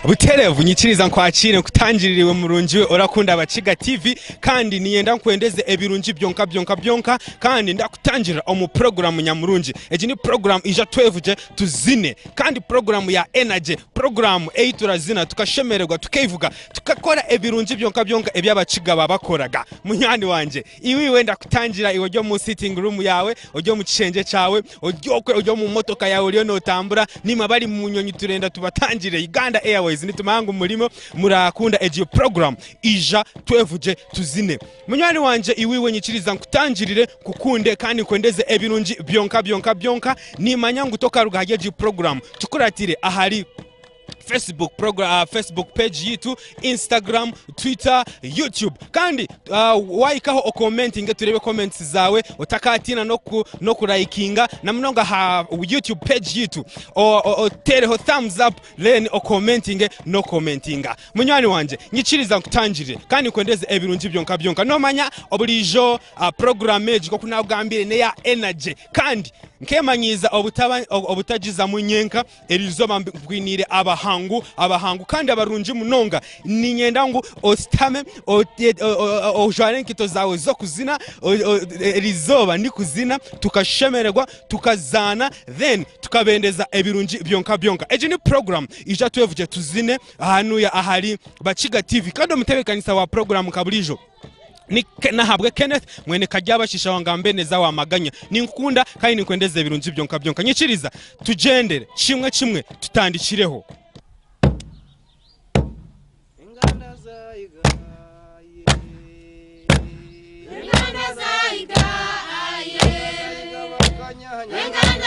Buterevu nyikiriza nkwakire kutangiririwe murunji orakunda abakiga TV kandi niyenda nkwendeze ebirunji byonka kandi ndakutangira omu program nyamurunji eji ni program ija twevugye tuzine kandi program ya energy program turazina tukashemererwa tukevuga tukakora ebirunji byonka ebyabakiga babakoraga munyani wanje iwi wenda kutangira iwo mu sitting room yawe ojyo mu kicenge cyawe ojyo mu motoka yawe uriyo notambura nima bari mu nyonyi turenda tubatangire Uganda Airways nitumangu mulimo murakunda eji program ija twevugye tuzine munyani wanje iwiwe nyikiriza nkutangirire kukunde kandi kwendeze ebirunji byonka nimanya ngutoka rugahaje program tukuratire ahari Facebook page yitu, Instagram, Twitter, YouTube. Kandi waikaho o commenting turebe comments zawe utakatina no kulaikinga na mnonga ha YouTube page yitu o tereho thumbs up then o commenting no commentinga. Munywani wanje nyikiriza nkutangire kandi kwendeze ebirunji byonka no manya obulijo programmage ko kunagambire ne ya energy kandi nkemanyiza obutagiza munyenka erizoba mbwinire abahangu kandi abarunji munonga ninyenda ngo ostame ojware nkito zawe zo kuzina erizoba ni kuzina tukashemererwa tukazana then tukabendeza ebirunji byonka eji ni program ija twevugye tuzine ahantu ya ahari bakiga TV kandi umutebekanisa wa program kabulijo nahabwe Kenneth mwene kajyabashisha wangambe neza wamaganya ninkunda kandi nikwendeze ebirunji byonka nyikiriza tugendere kimwe tutandikireho Enganda